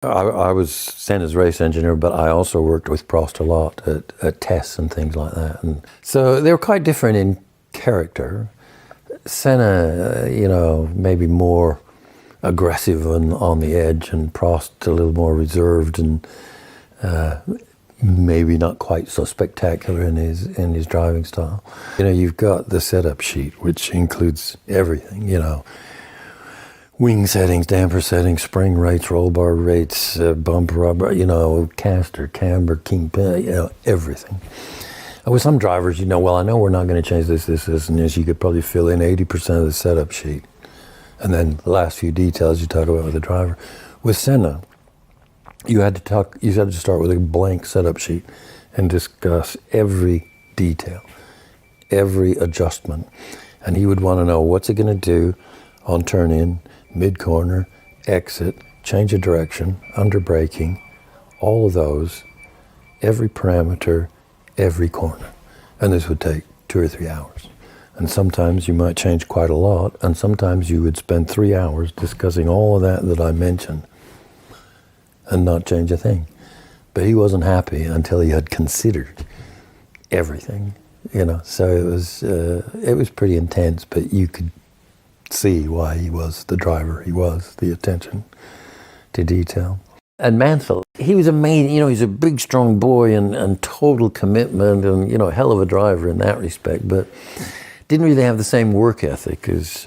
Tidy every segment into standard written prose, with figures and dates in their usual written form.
I was Senna's race engineer, but I also worked with Prost a lot at tests and things like that. And so they were quite different in character. Senna, maybe more aggressive and on the edge, and Prost a little more reserved and maybe not quite so spectacular in his driving style. You've got the setup sheet, which includes everything. Wing settings, damper settings, spring rates, roll bar rates, bump rubber, caster, camber, kingpin, everything. And with some drivers, I know we're not going to change this, and this. You could probably fill in 80% of the setup sheet. And then the last few details you talk about with the driver. With Senna, you had to start with a blank setup sheet and discuss every detail, every adjustment. And he would want to know what's it going to do on turn in, mid-corner, exit, change of direction, under braking, all of those, every parameter, every corner. And this would take 2 or 3 hours. And sometimes you might change quite a lot, and sometimes you would spend 3 hours discussing all of that I mentioned and not change a thing. But he wasn't happy until he had considered everything, So it was pretty intense, but you could see why he was the driver he was, the attention to detail. And Mansell, he was amazing. He's a big, strong boy and total commitment and, a hell of a driver in that respect, but didn't really have the same work ethic as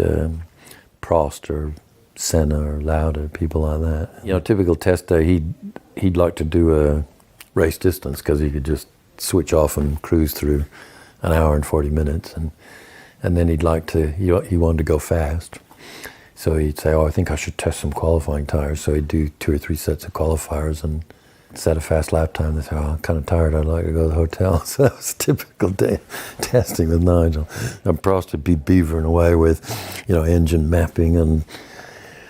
Prost or Senna or Lauda, people like that. Typical test day, he'd like to do a race distance because he could just switch off and cruise through an hour and 40 minutes. And then he wanted to go fast. So he'd say, I think I should test some qualifying tires. So he'd do 2 or 3 sets of qualifiers and set a fast lap time. They say, I'm kind of tired, I'd like to go to the hotel. So that was a typical day testing with Nigel. And Prost would be beavering away with, engine mapping and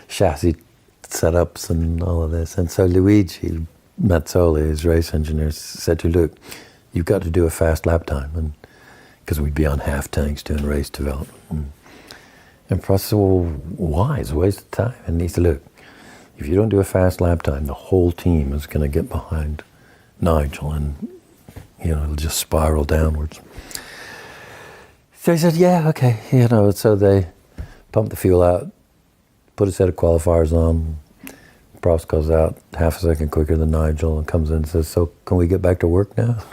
chassis setups and all of this. And so Luigi Mazzoli, his race engineer, said to him, look, you've got to do a fast lap time. And because we'd be on half tanks doing race development. And Prost said, well, why? It's a waste of time. And he said, look, if you don't do a fast lap time, the whole team is going to get behind Nigel and, it'll just spiral downwards. So he said, yeah, okay. So they pumped the fuel out, put a set of qualifiers on. Prost goes out half a second quicker than Nigel and comes in and says, so can we get back to work now?